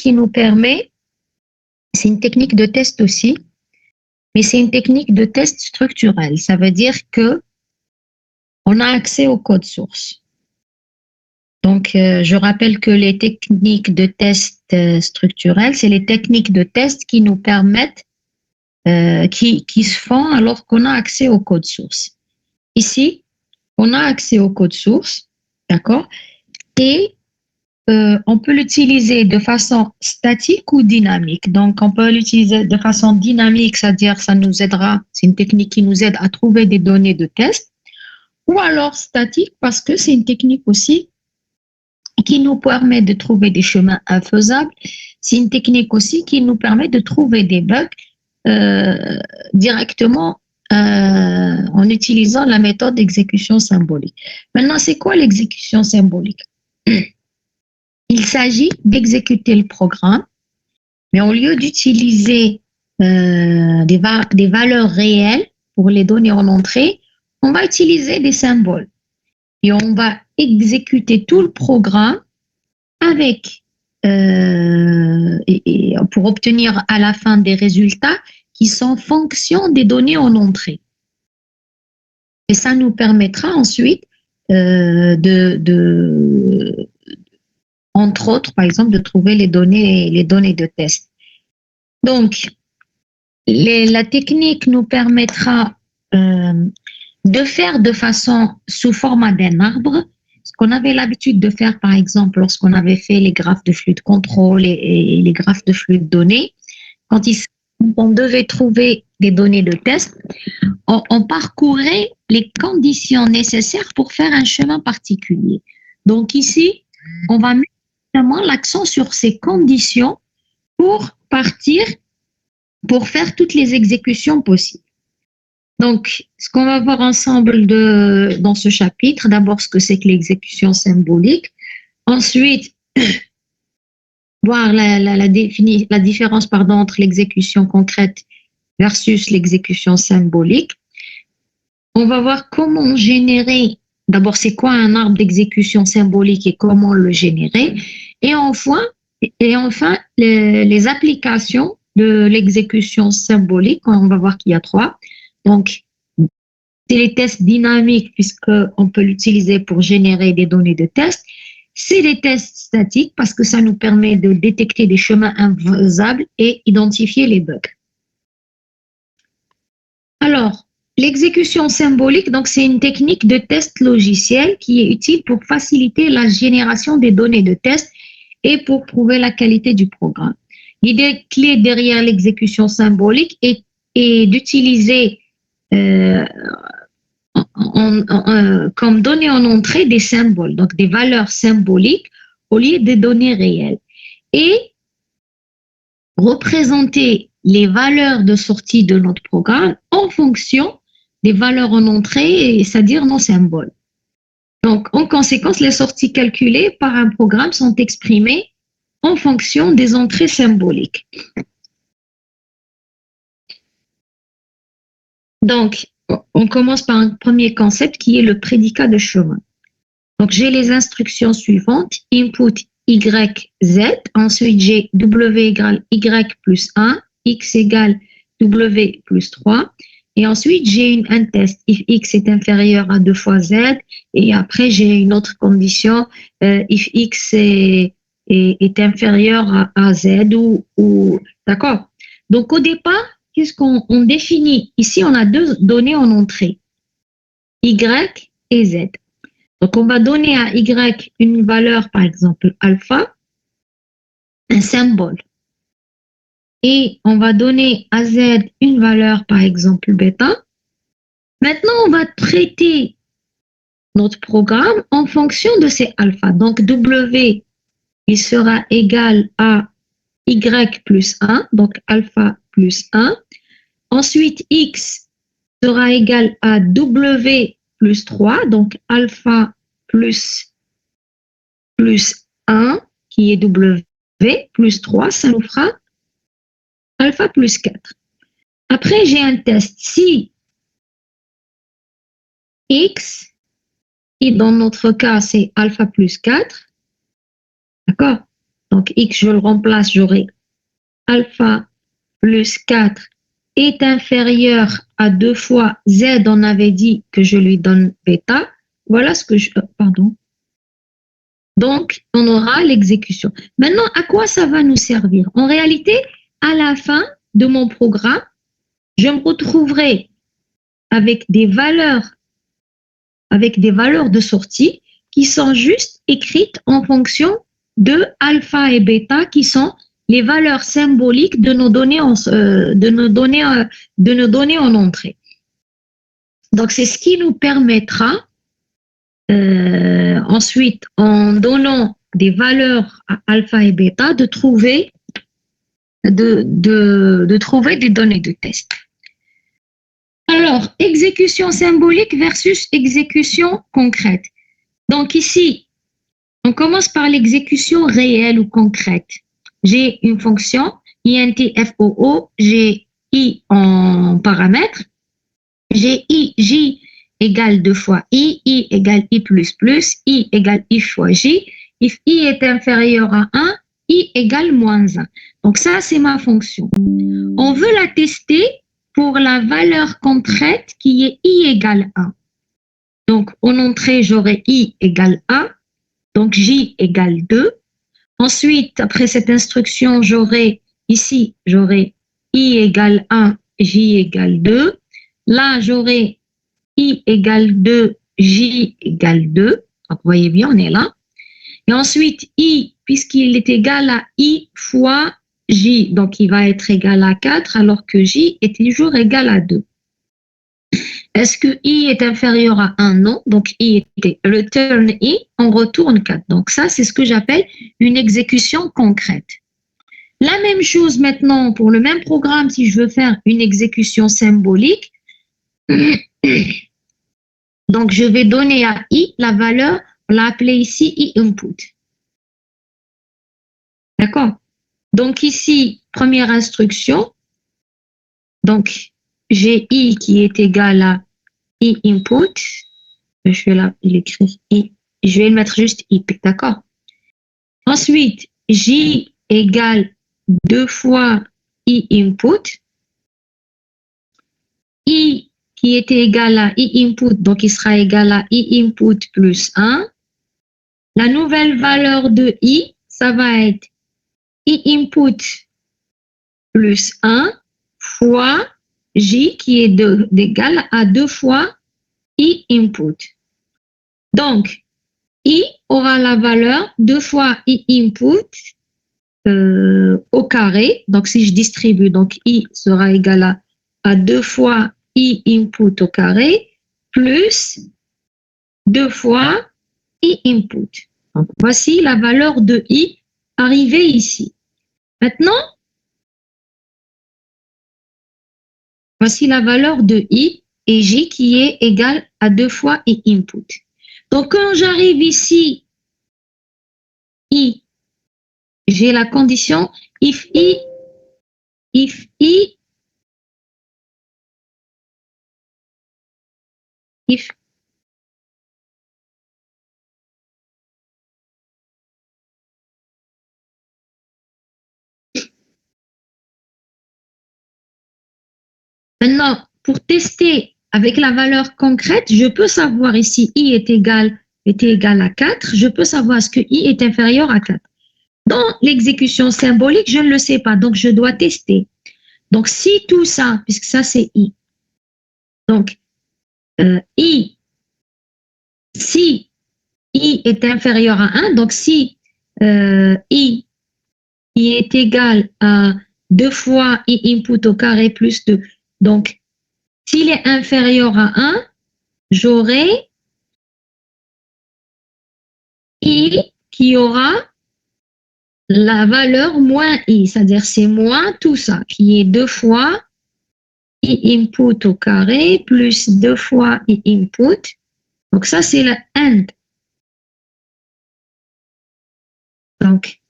qui nous permet, c'est une technique de test aussi, mais c'est une technique de test structurel. Ça veut dire que on a accès au code source. Donc, je rappelle que les techniques de test structurel, c'est les techniques de test qui nous permettent, qui se font alors qu'on a accès au code source. Ici, on a accès au code source, d'accord? Et on peut l'utiliser de façon statique ou dynamique. Donc, on peut l'utiliser de façon dynamique, c'est-à-dire ça nous aidera, c'est une technique qui nous aide à trouver des données de test, ou alors statique parce que c'est une technique aussi qui nous permet de trouver des chemins infaisables. C'est une technique aussi qui nous permet de trouver des bugs directement en utilisant la méthode d'exécution symbolique. Maintenant, c'est quoi l'exécution symbolique? Il s'agit d'exécuter le programme, mais au lieu d'utiliser des valeurs réelles pour les données en entrée, on va utiliser des symboles. Et on va exécuter tout le programme avec pour obtenir à la fin des résultats qui sont fonction des données en entrée. Et ça nous permettra ensuite entre autres, par exemple, de trouver les données de test. Donc, la technique nous permettra de faire de façon sous format d'un arbre, ce qu'on avait l'habitude de faire, par exemple, lorsqu'on avait fait les graphes de flux de contrôle et les graphes de flux de données. Quand on devait trouver des données de test, on parcourait les conditions nécessaires pour faire un chemin particulier. Donc ici, on va mettre vraiment l'accent sur ces conditions pour partir, pour faire toutes les exécutions possibles. Donc, ce qu'on va voir ensemble dans ce chapitre, d'abord ce que c'est que l'exécution symbolique, ensuite voir la différence entre l'exécution concrète versus l'exécution symbolique. On va voir comment générer, d'abord c'est quoi un arbre d'exécution symbolique et comment le générer, et enfin les applications de l'exécution symbolique. On va voir qu'il y a 3. Donc, c'est les tests dynamiques puisqu'on peut l'utiliser pour générer des données de test. C'est les tests statiques parce que ça nous permet de détecter des chemins infaisables et identifier les bugs. Alors, l'exécution symbolique, donc c'est une technique de test logiciel qui est utile pour faciliter la génération des données de test et pour prouver la qualité du programme. L'idée clé derrière l'exécution symbolique est d'utiliser comme données en entrée des symboles, donc des valeurs symboliques au lieu des données réelles, et représenter les valeurs de sortie de notre programme en fonction des valeurs en entrée, c'est-à-dire nos symboles. Donc, en conséquence, les sorties calculées par un programme sont exprimées en fonction des entrées symboliques. Donc, on commence par un premier concept qui est le prédicat de chemin. Donc, j'ai les instructions suivantes, input Y, Z, ensuite j'ai W égale Y plus 1, X égale W plus 3, et ensuite j'ai un test, if X est inférieur à 2 fois Z, et après j'ai une autre condition, if X est inférieur à Z, d'accord. Donc, au départ, qu'est-ce qu'on définit? Ici, on a 2 données en entrée, Y et Z. Donc, on va donner à Y une valeur, par exemple, alpha, un symbole. Et on va donner à Z une valeur, par exemple, bêta. Maintenant, on va traiter notre programme en fonction de ces alphas. Donc, W, il sera égal à Y plus 1, donc alpha plus 1. Ensuite, X sera égal à W plus 3, donc alpha plus 1, qui est W, plus 3, ça nous fera alpha plus 4. Après, j'ai un test. Si X, et dans notre cas, c'est alpha plus 4, d'accord? Donc, x, je le remplace, j'aurai alpha plus 4 est inférieur à 2 fois z, on avait dit que je lui donne bêta. Voilà ce que je... Pardon. Donc, on aura l'exécution. Maintenant, à quoi ça va nous servir? En réalité, à la fin de mon programme, je me retrouverai avec des valeurs de sortie qui sont juste écrites en fonction de alpha et bêta, qui sont les valeurs symboliques de nos données en entrée. Donc, c'est ce qui nous permettra ensuite, en donnant des valeurs à alpha et bêta, de trouver des données de test. Alors, exécution symbolique versus exécution concrète. Donc ici, on commence par l'exécution réelle ou concrète. J'ai une fonction, int_foo, j'ai i en paramètre, j'ai j égale 2 fois i égale i plus plus, i égale i fois j. If i est inférieur à 1, i égale moins 1. Donc ça, c'est ma fonction. On veut la tester pour la valeur concrète qui est i égale 1. Donc, en entrée, j'aurai i égale 1, donc j égale 2. Ensuite, après cette instruction, j'aurai i égale 1, j égale 2. Là, j'aurai i égale 2, j égale 2. Donc, vous voyez bien, on est là. Et ensuite, i, puisqu'il est égal à i fois j, donc il va être égal à 4, alors que j est toujours égal à 2. Est-ce que i est inférieur à 1? Non. Donc, i était return i, on retourne 4. Donc, ça, c'est ce que j'appelle une exécution concrète. La même chose maintenant pour le même programme, si je veux faire une exécution symbolique. Donc, je vais donner à i la valeur, on l'a appelée ici i input. D'accord? Donc, ici, première instruction. Donc, j'ai i qui est égal à i input. Je vais là, il écrit i. Je vais mettre juste i, d'accord? Ensuite, j égale 2 fois i input. I qui était égal à i input, donc il sera égal à i input plus 1. La nouvelle valeur de i, ça va être i input plus 1 fois j qui est égal à 2 fois i input. Donc, i aura la valeur 2 fois i input au carré. Donc, si je distribue, donc i sera égal à 2 fois i input au carré plus 2 fois i input. Donc, voici la valeur de i arrivée ici. Maintenant, voici la valeur de i et j qui est égale à 2 fois i input. Donc, quand j'arrive ici, i, j'ai la condition if i Maintenant, pour tester avec la valeur concrète, je peux savoir ici i était égal à 4, je peux savoir est-ce que i est inférieur à 4. Dans l'exécution symbolique, je ne le sais pas, donc je dois tester. Donc, si tout ça, puisque ça c'est i, donc i, si i est inférieur à 1, donc si i est égal à 2 fois i input au carré plus 2, donc s'il est inférieur à 1, j'aurai i qui aura la valeur moins i, c'est-à-dire c'est moins tout ça, qui est 2 fois i input au carré plus 2 fois i input. Donc ça, c'est le AND. Donc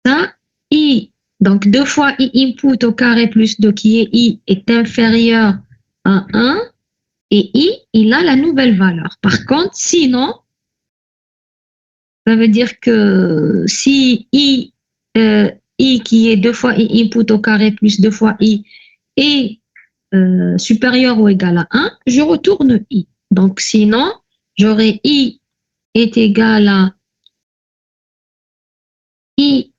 ça, i, donc 2 fois i input au carré plus 2 qui est i est inférieur à 1 et i, il a la nouvelle valeur. Par contre, sinon, ça veut dire que si i I qui est 2 fois I input au carré plus 2 fois I est supérieur ou égal à 1, je retourne I. Donc, sinon, j'aurai I est égal à I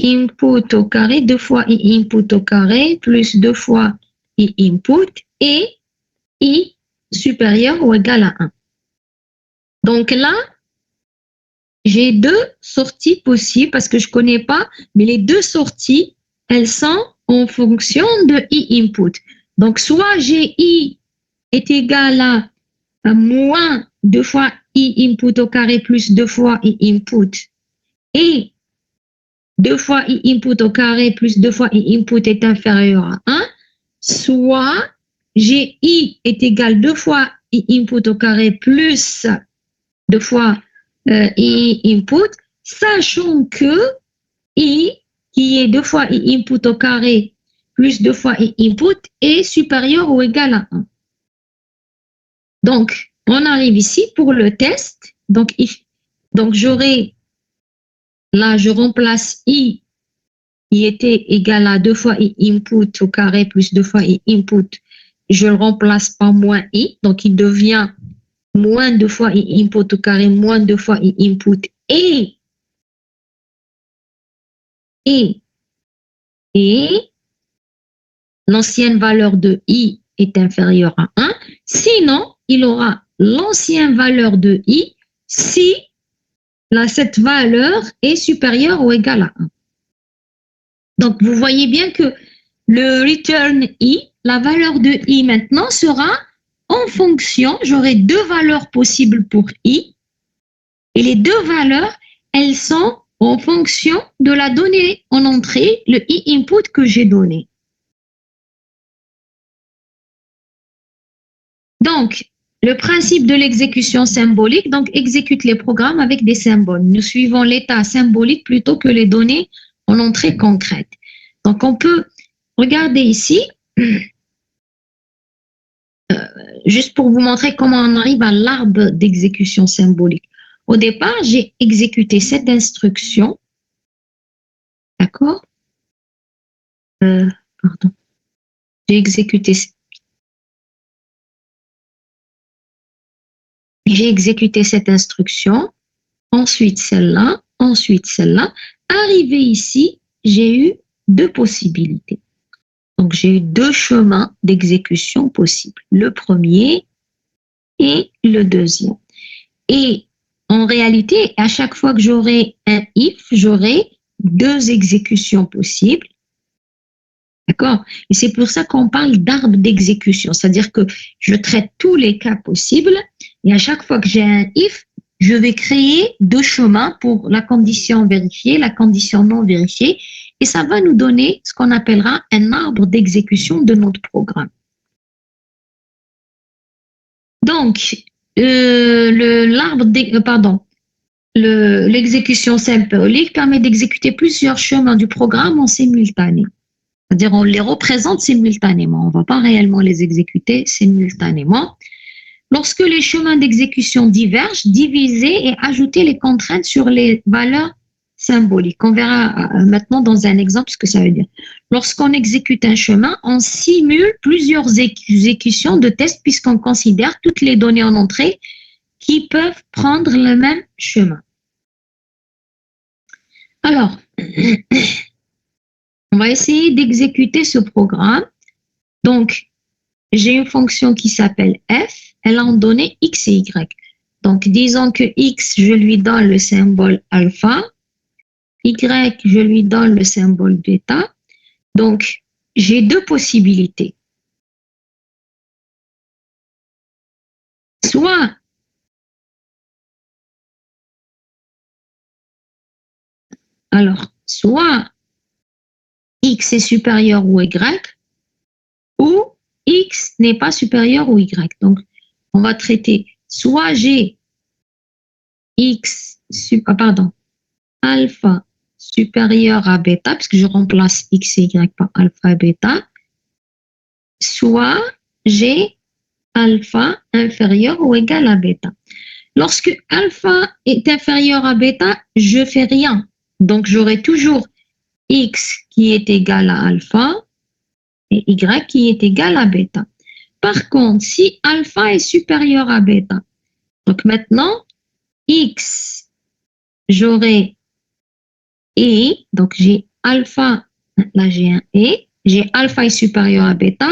input au carré, 2 fois I input au carré, plus 2 fois I input, et I supérieur ou égal à 1. Donc là, j'ai deux sorties possibles parce que je ne connais pas, mais les deux sorties, elles sont en fonction de I input. Donc, soit j'ai I est égal à moins 2 fois I input au carré plus 2 fois I input, et 2 fois I input au carré plus 2 fois I input est inférieur à 1, soit j'ai I est égal 2 fois I input au carré plus 2 fois I input, sachant que I, qui est 2 fois I input au carré plus 2 fois I input, est supérieur ou égal à 1. Donc, on arrive ici pour le test. Donc j'aurai, là, je remplace I qui était égal à 2 fois I input au carré plus 2 fois I input. Je le remplace par moins I, donc il devient moins 2 fois I input au carré, moins 2 fois I input, et l'ancienne valeur de I est inférieure à 1. Sinon, il aura l'ancienne valeur de I si cette valeur est supérieure ou égale à 1. Donc, vous voyez bien que le return I, la valeur de I maintenant sera en fonction, j'aurai deux valeurs possibles pour I, et les deux valeurs, elles sont en fonction de la donnée en entrée, le I input que j'ai donné. Donc, le principe de l'exécution symbolique, donc exécute les programmes avec des symboles. Nous suivons l'état symbolique plutôt que les données en entrée concrète. Donc, on peut regarder ici, juste pour vous montrer comment on arrive à l'arbre d'exécution symbolique. Au départ, j'ai exécuté cette instruction. D'accord? Pardon. J'ai exécuté cette instruction, ensuite celle-là, ensuite celle-là. Arrivé ici, j'ai eu deux possibilités. Donc, j'ai eu deux chemins d'exécution possibles, le premier et le deuxième. Et en réalité, à chaque fois que j'aurai un if, j'aurai deux exécutions possibles. D'accord? Et c'est pour ça qu'on parle d'arbre d'exécution, c'est-à-dire que je traite tous les cas possibles et à chaque fois que j'ai un if, je vais créer deux chemins pour la condition vérifiée, la condition non vérifiée, et ça va nous donner ce qu'on appellera un arbre d'exécution de notre programme. Donc, l'exécution symbolique permet d'exécuter plusieurs chemins du programme en simultané. C'est-à-dire, on les représente simultanément. On ne va pas réellement les exécuter simultanément. Lorsque les chemins d'exécution divergent, diviser et ajouter les contraintes sur les valeurs symboliques. On verra maintenant dans un exemple ce que ça veut dire. Lorsqu'on exécute un chemin, on simule plusieurs exécutions de tests puisqu'on considère toutes les données en entrée qui peuvent prendre le même chemin. Alors, on va essayer d'exécuter ce programme. Donc, j'ai une fonction qui s'appelle f, elle a en donné x et y. Donc, disons que x, je lui donne le symbole alpha, y, je lui donne le symbole bêta. Donc, j'ai deux possibilités. Soit x est supérieur ou y, ou x n'est pas supérieur ou y. Donc, on va traiter soit j'ai alpha supérieur à bêta, parce que je remplace x et y par alpha et bêta, soit j'ai alpha inférieur ou égal à bêta. Lorsque alpha est inférieur à bêta, je fais rien. Donc, j'aurai toujours X qui est égal à alpha et Y qui est égal à bêta. Par contre, si alpha est supérieur à bêta, donc maintenant, X, j'aurai E, donc j'ai alpha, là j'ai un E, j'ai alpha est supérieur à bêta,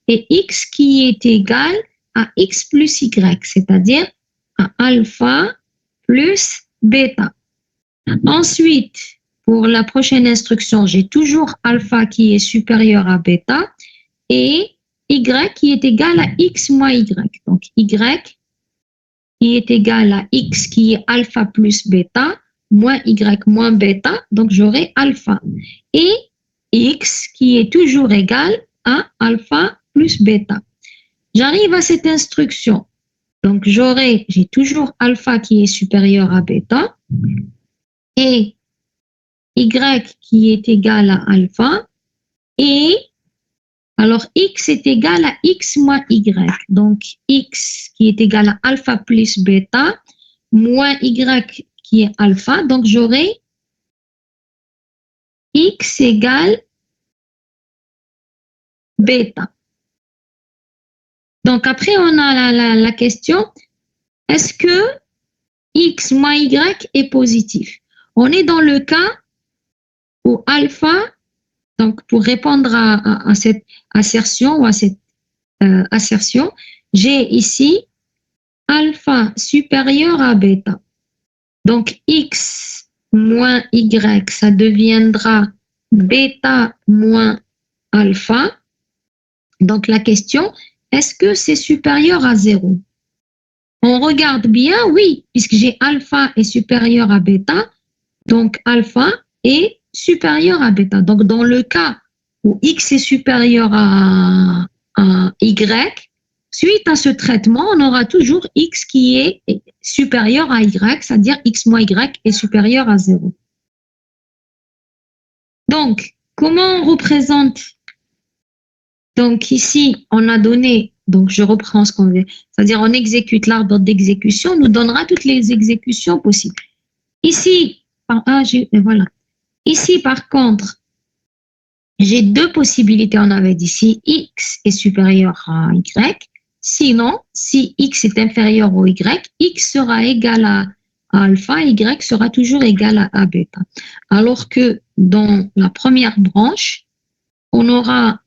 et X qui est égal à X plus Y, c'est-à-dire à alpha plus bêta. Ensuite, pour la prochaine instruction, j'ai toujours alpha qui est supérieur à bêta et Y qui est égal à X moins Y. Donc, Y qui est égal à X qui est alpha plus bêta moins Y moins bêta. Donc, j'aurai alpha. Et X qui est toujours égal à alpha plus bêta. J'arrive à cette instruction. Donc, j'ai toujours alpha qui est supérieur à bêta et Y qui est égal à alpha et alors X est égal à X moins Y. Donc X qui est égal à alpha plus bêta moins Y qui est alpha. Donc j'aurai X égale bêta. Donc après on a la question, est-ce que X moins Y est positif? On est dans le cas où alpha, donc pour répondre à cette assertion ou à cette assertion, j'ai ici alpha supérieur à bêta. Donc X moins Y, ça deviendra bêta moins alpha. Donc la question, est-ce que c'est supérieur à 0? On regarde bien, oui, puisque j'ai alpha est supérieur à bêta, donc alpha est supérieur à bêta. Donc dans le cas où X est supérieur à Y, suite à ce traitement, on aura toujours X qui est supérieur à Y, c'est-à-dire X moins Y est supérieur à 0. Donc, comment on représente? Donc ici, on a donné, donc je reprends ce qu'on veut, c'est-à-dire on exécute l'arbre d'exécution, nous donnera toutes les exécutions possibles. Ici, voilà. Ici, par contre, j'ai deux possibilités, on avait dit, si X est supérieur à Y, sinon, si X est inférieur au Y, X sera égal à alpha, Y sera toujours égal à bêta. Alors que dans la première branche, on aura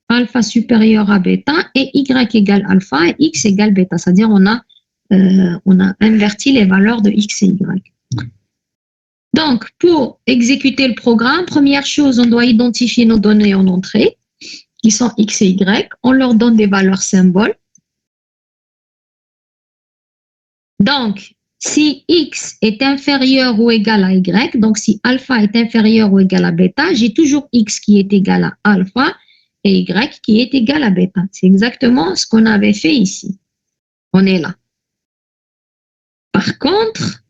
alpha supérieur à bêta et Y égale alpha et X égale bêta. C'est-à-dire on a inverti les valeurs de X et Y. Donc, pour exécuter le programme, première chose, on doit identifier nos données en entrée, qui sont X et Y. On leur donne des valeurs symboles. Donc, si X est inférieur ou égal à Y, donc si alpha est inférieur ou égal à bêta, j'ai toujours X qui est égal à alpha et Y qui est égal à bêta. C'est exactement ce qu'on avait fait ici. On est là. Par contre,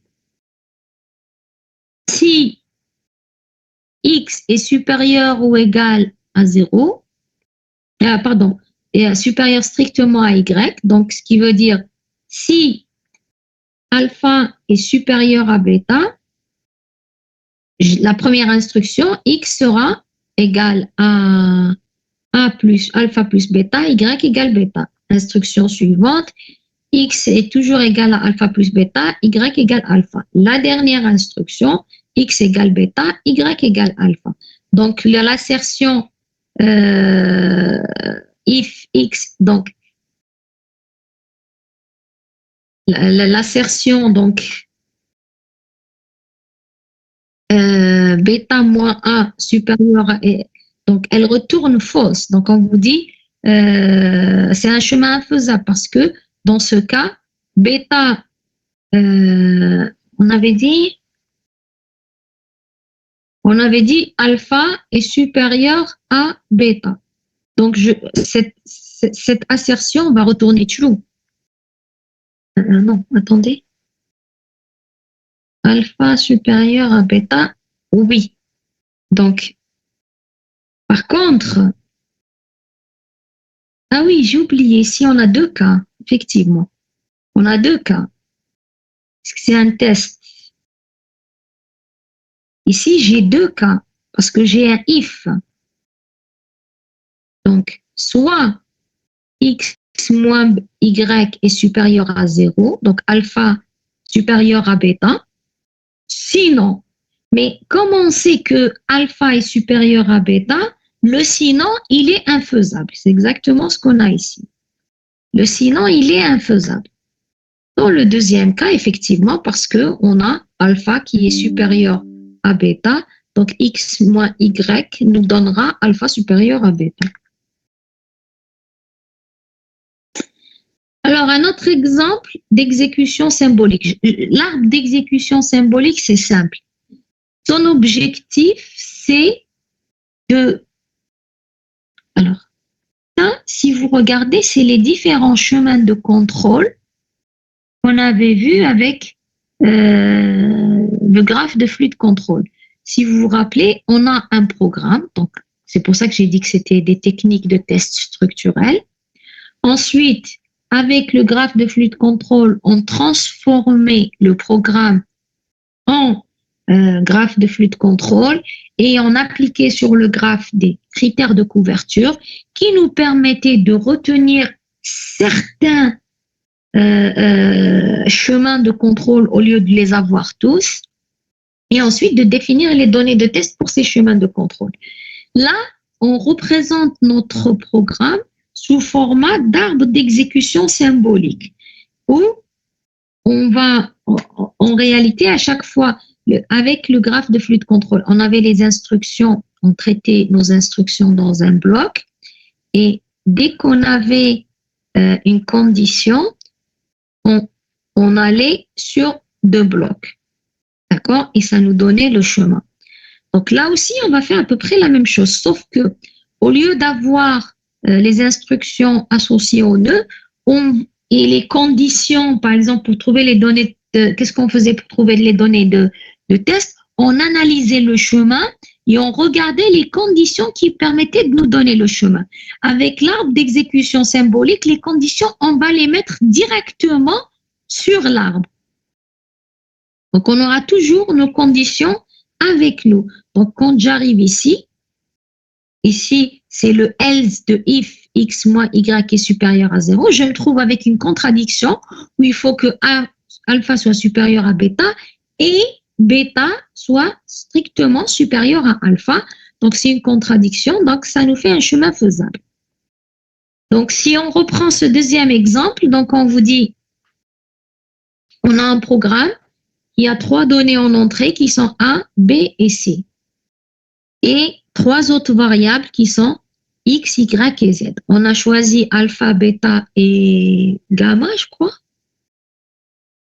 si X est supérieur ou égal à 0, est supérieur strictement à Y, donc ce qui veut dire si alpha est supérieur à bêta, la première instruction, X sera égal à alpha plus bêta, Y égale bêta. Instruction suivante, X est toujours égal à alpha plus bêta, Y égale alpha. La dernière instruction, X égale bêta, Y égale alpha. Donc, il y a l'assertion if X, donc l'assertion donc bêta moins A supérieur à donc elle retourne fausse. Donc on vous dit c'est un chemin infaisable parce que dans ce cas bêta on avait dit alpha est supérieur à bêta. Donc cette assertion va retourner true. Non, attendez. Alpha supérieur à bêta, oui. Donc, par contre, ah oui, j'ai oublié, ici on a deux cas, effectivement. On a deux cas. C'est un test. Ici, j'ai deux cas. parce que j'ai un if. Donc, soit x moins y est supérieur à 0, donc alpha supérieur à bêta. Sinon, mais comme on sait que alpha est supérieur à bêta, le sinon, il est infaisable. C'est exactement ce qu'on a ici. Le sinon, il est infaisable. Dans le deuxième cas, effectivement, parce qu'on a alpha qui est supérieur à bêta, donc x moins y nous donnera alpha supérieur à bêta. Alors, un autre exemple d'exécution symbolique. L'arbre d'exécution symbolique, c'est simple. Son objectif, c'est de... Alors, ça, si vous regardez, c'est les différents chemins de contrôle qu'on avait vus avec le graphe de flux de contrôle. Si vous vous rappelez, on a un programme, donc c'est pour ça que j'ai dit que c'était des techniques de test structurel. Ensuite, avec le graphe de flux de contrôle, on transformait le programme en graphe de flux de contrôle et on appliquait sur le graphe des critères de couverture qui nous permettaient de retenir certains chemins de contrôle au lieu de les avoir tous et ensuite de définir les données de test pour ces chemins de contrôle. Là, on représente notre programme sous format d'arbre d'exécution symbolique où on va, en réalité, à chaque fois, avec le graphe de flux de contrôle, on avait les instructions, on traitait nos instructions dans un bloc et dès qu'on avait une condition, on allait sur 2 blocs. D'accord? Et ça nous donnait le chemin. Donc là aussi, on va faire à peu près la même chose, sauf que au lieu d'avoir les instructions associées au nœud, et les conditions, par exemple, pour trouver les données, qu'est-ce qu'on faisait pour trouver les données de test? On analysait le chemin et on regardait les conditions qui permettaient de nous donner le chemin. Avec l'arbre d'exécution symbolique, les conditions, on va les mettre directement sur l'arbre. Donc, on aura toujours nos conditions avec nous. Donc, quand j'arrive ici, c'est le else de if x moins y est supérieur à 0. Je me trouve avec une contradiction où il faut que alpha soit supérieur à bêta et bêta soit strictement supérieur à alpha. Donc, c'est une contradiction. Donc, ça nous fait un chemin faisable. Donc, si on reprend ce deuxième exemple, donc on vous dit, on a un programme, il y a 3 données en entrée qui sont A, B et C. Et 3 autres variables qui sont X, Y et Z. On a choisi alpha, bêta et gamma, je crois,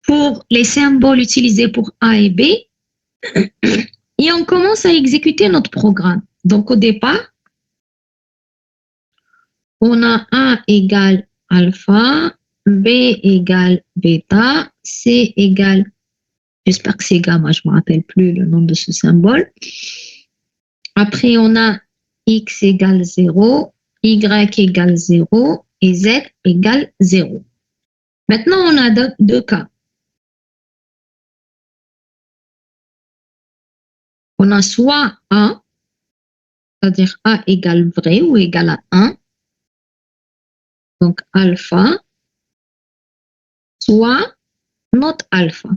pour les symboles utilisés pour A et B. Et on commence à exécuter notre programme. Donc, au départ, on a A égale alpha, B égale bêta, C égale, j'espère que c'est gamma, je ne me rappelle plus le nom de ce symbole. Après, on a x égale 0, y égale 0 et z égale 0. Maintenant, on a 2 cas. On a soit A, c'est-à-dire A égale vrai ou égale à 1, donc alpha, soit not alpha.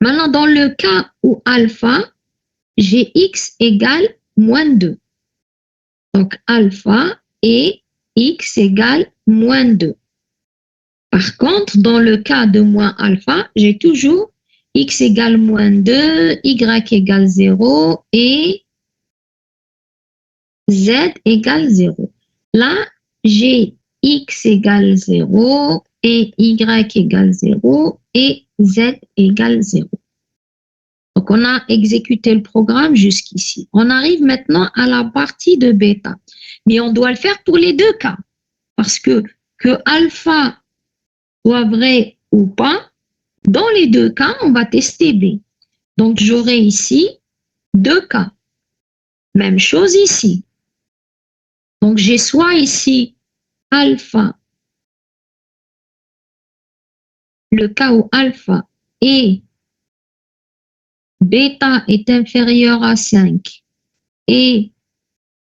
Maintenant, dans le cas où alpha, j'ai x égale moins 2. Donc alpha et x égale moins 2. Par contre, dans le cas de moins alpha, j'ai toujours x égale moins 2, y égale 0 et z égale 0. Là, j'ai x égale 0 et y égale 0 et z égale 0. Donc, on a exécuté le programme jusqu'ici. On arrive maintenant à la partie de bêta. Mais on doit le faire pour les 2 cas. Parce que alpha soit vrai ou pas, dans les 2 cas, on va tester B. Donc, j'aurai ici 2 cas. Même chose ici. Donc, j'ai soit ici alpha, le cas où alpha et bêta est inférieur à 5 et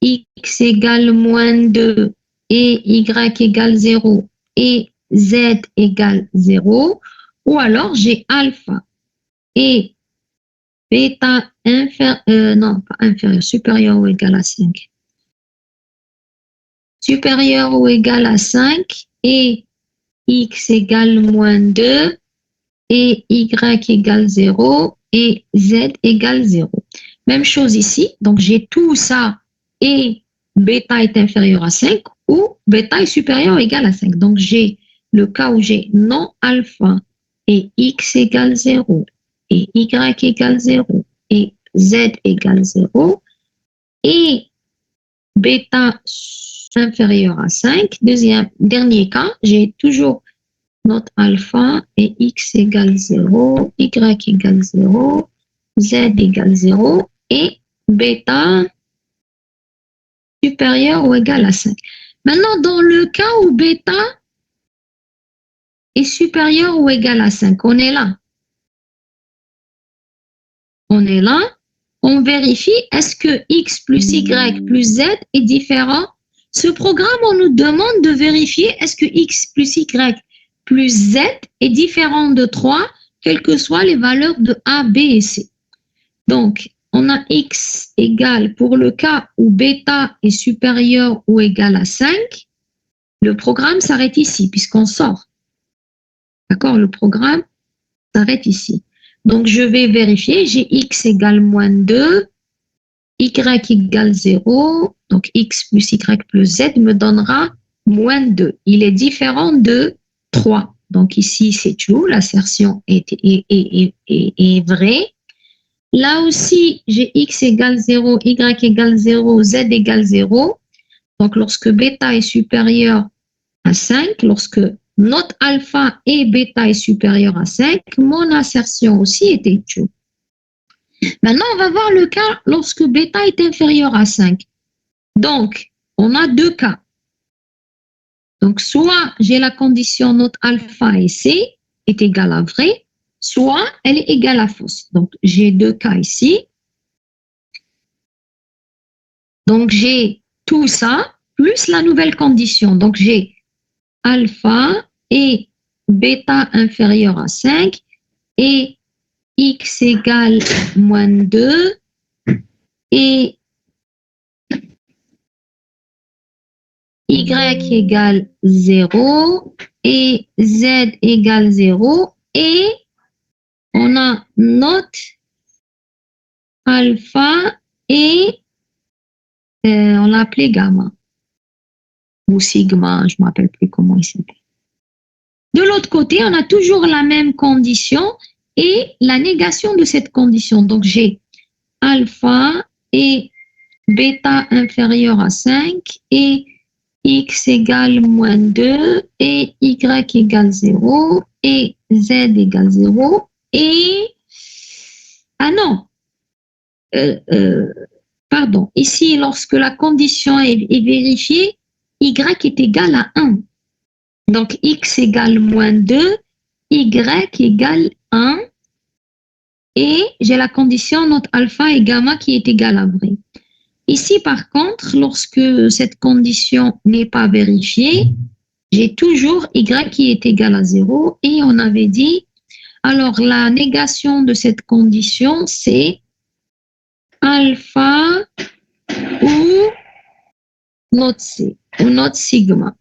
x égale moins 2 et y égale 0 et z égale 0, ou alors j'ai alpha et bêta non, pas inférieur, supérieur ou égal à 5. Supérieur ou égal à 5 et x égale moins 2 et y égale 0 et z égale 0. Même chose ici, donc j'ai tout ça et bêta est inférieur à 5 ou bêta est supérieur ou égal à 5. Donc j'ai le cas où j'ai non alpha et x égale 0 et y égale 0 et z égale 0 et bêta inférieur à 5. Dernier cas, j'ai toujours notre alpha et x égale 0, y égale 0, z égale 0 et bêta supérieur ou égal à 5. Maintenant, dans le cas où bêta est supérieur ou égal à 5, on est là. On est là, on vérifie est-ce que x plus y plus z est différent. Ce programme, on nous demande de vérifier est-ce que x plus y plus z est différent de 3, quelles que soient les valeurs de a, b et c. Donc, on a x égale, pour le cas où bêta est supérieur ou égal à 5, le programme s'arrête ici, puisqu'on sort. D'accord? Le programme s'arrête ici. Donc, je vais vérifier, j'ai x égale moins 2, y égale 0, donc x plus y plus z me donnera moins 2. Il est différent de 3. Donc ici, c'est true, l'assertion est vraie. Là aussi, j'ai x égale 0, y égale 0, z égale 0. Donc lorsque bêta est supérieur à 5, lorsque notre alpha et bêta est supérieur à 5, mon assertion aussi était true. Maintenant, on va voir le cas lorsque bêta est inférieur à 5. Donc, on a deux cas. Donc, soit j'ai la condition notre alpha et c est égale à vrai, soit elle est égale à fausse. Donc, j'ai deux cas ici. Donc, j'ai tout ça plus la nouvelle condition. Donc, j'ai alpha et bêta inférieur à 5 et x égale moins 2 et y égale 0 et z égale 0 et on a notre alpha et on l'a appelé gamma ou sigma, je ne me rappelle plus comment il s'appelle. De l'autre côté, on a toujours la même condition et la négation de cette condition. Donc j'ai alpha et bêta inférieur à 5 et x égale moins 2 et y égale 0 et z égale 0 et... Ah non, pardon, ici lorsque la condition est vérifiée, y est égal à 1. Donc x égale moins 2, y égale 1 et j'ai la condition notre alpha et gamma qui est égale à vrai. Ici, par contre, lorsque cette condition n'est pas vérifiée, j'ai toujours y qui est égal à 0 et on avait dit, alors la négation de cette condition, c'est alpha ou notre C, ou notre sigma.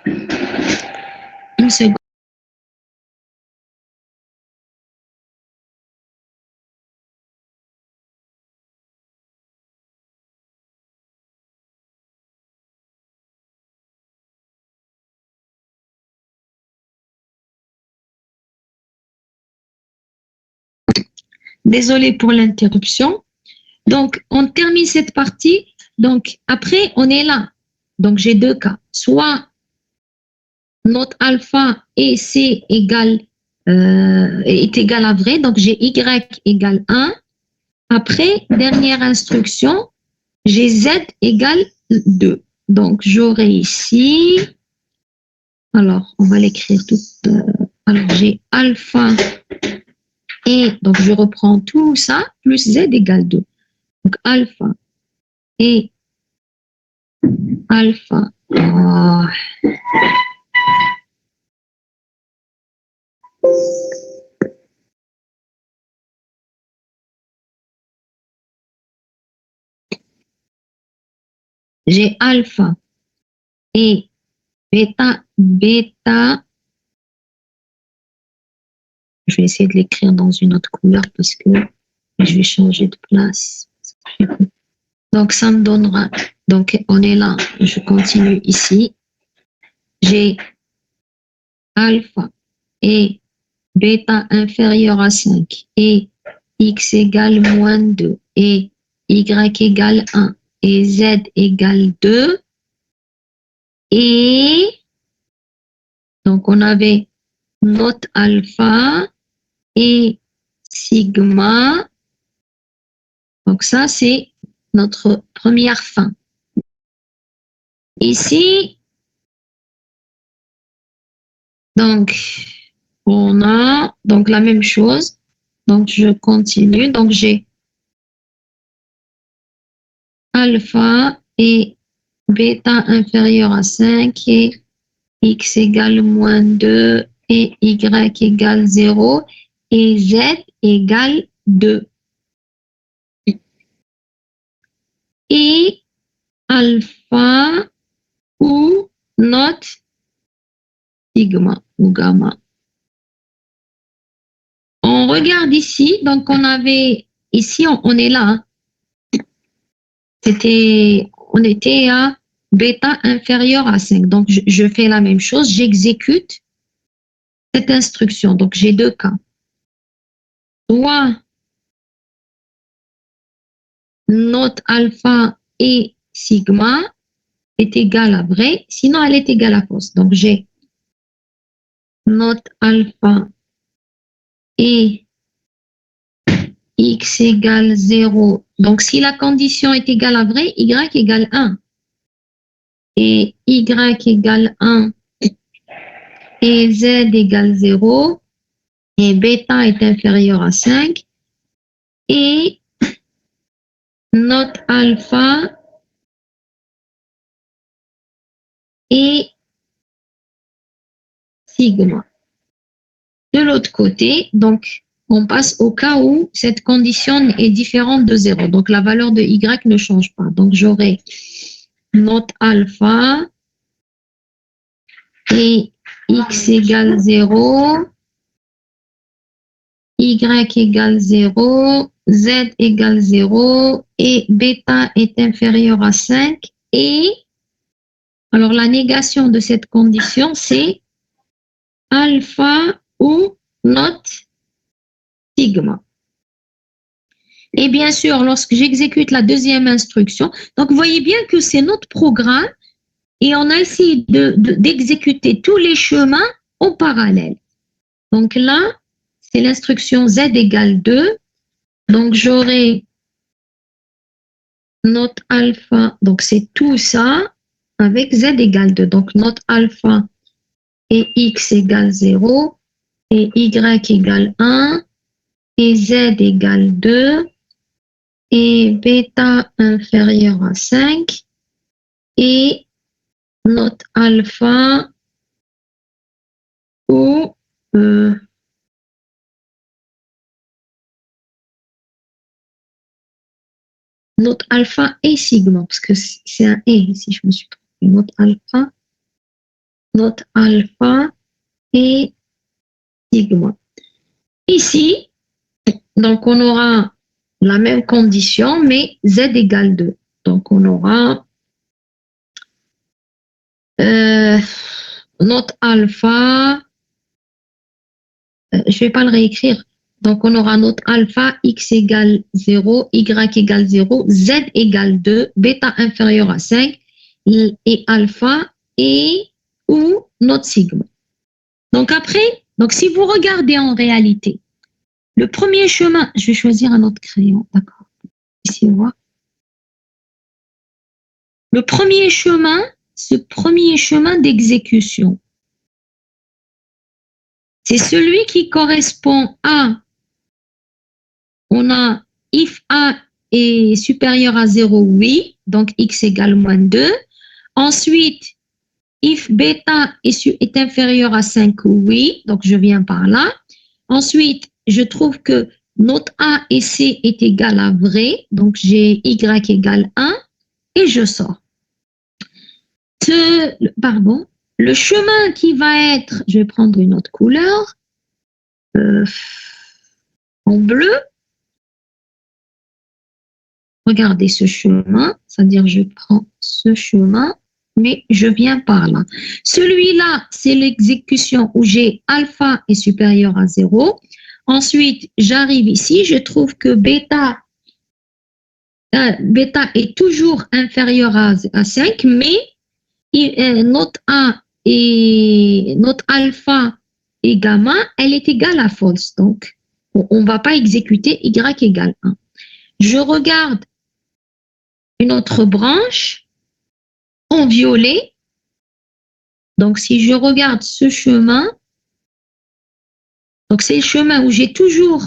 Une seconde. Désolée pour l'interruption. Donc, on termine cette partie. Donc, après, on est là. Donc, j'ai deux cas. Soit notre alpha et C égale, est égal à vrai. Donc, j'ai Y égale 1. Après, dernière instruction, j'ai Z égale 2. Donc, j'aurai ici, alors, on va l'écrire tout. Alors, j'ai alpha et donc je reprends tout ça, plus Z égale 2. Donc, alpha et alpha. Oh. J'ai alpha et bêta. Je vais essayer de l'écrire dans une autre couleur parce que je vais changer de place. Donc, ça me donnera. Donc, on est là. Je continue ici. J'ai alpha et bêta inférieur à 5 et x égale moins 2 et y égale 1 et z égale 2. Et donc, on avait notre alpha et sigma. Donc, ça, c'est notre première fin. Ici, donc, on a donc la même chose. Donc, je continue. Donc, j'ai alpha et bêta inférieur à 5 et x égale moins 2 et y égale 0 et z égale 2. Et alpha ou notre sigma ou gamma. On regarde ici, donc on avait, ici on est là, on était à bêta inférieur à 5. Donc je fais la même chose, j'exécute cette instruction. Donc j'ai deux cas. Soit notre alpha et sigma est égal à vrai, sinon elle est égale à fausse. Donc j'ai notre alpha et x égale 0. Donc si la condition est égale à vrai, y égale 1. Et y égale 1 et z égale 0 et bêta est inférieur à 5 et notre alpha et sigma. De l'autre côté, donc, on passe au cas où cette condition est différente de 0. Donc, la valeur de y ne change pas. Donc, j'aurai notre alpha et x égale 0, y égale 0, z égale 0 et bêta est inférieur à 5. Et alors, la négation de cette condition, c'est alpha ou notre sigma. Et bien sûr, lorsque j'exécute la deuxième instruction, donc vous voyez bien que c'est notre programme et on a essayé d'exécuter tous les chemins en parallèle. Donc là, c'est l'instruction z égale 2. Donc j'aurai notre alpha, donc c'est tout ça avec z égale 2. Donc notre alpha et x égale 0 et y égale 1 et z égale 2 et bêta inférieur à 5 et notre alpha ou notre alpha et sigma, parce que c'est un et ici, je me suis trompée. Notre alpha et sigma. Ici, donc on aura la même condition, mais z égale 2. Donc on aura notre alpha, je ne vais pas le réécrire. Donc on aura notre alpha, x égale 0, y égale 0, z égale 2, bêta inférieur à 5, et alpha et ou notre sigma. Donc après, donc si vous regardez en réalité, le premier chemin, je vais choisir un autre crayon, d'accord. Ici, on voit. Le premier chemin, ce premier chemin d'exécution, c'est celui qui correspond à, on a if A est supérieur à 0, oui. Donc, x égale moins 2. Ensuite, if bêta est inférieur à 5, oui. Donc, je viens par là. Ensuite, je trouve que notre A et C est égal à vrai. Donc, j'ai y égale 1 et je sors. Le chemin qui va être, je vais prendre une autre couleur, en bleu. Regardez ce chemin, c'est-à-dire je prends ce chemin, mais je viens par là. Celui-là, c'est l'exécution où j'ai alpha est supérieur à 0. Ensuite, j'arrive ici, je trouve que bêta est toujours inférieur à 5, mais notre A et notre alpha et gamma, elle est égale à false. Donc, on ne va pas exécuter y égale 1. Je regarde une autre branche en violet. Donc, si je regarde ce chemin, donc c'est le chemin où j'ai toujours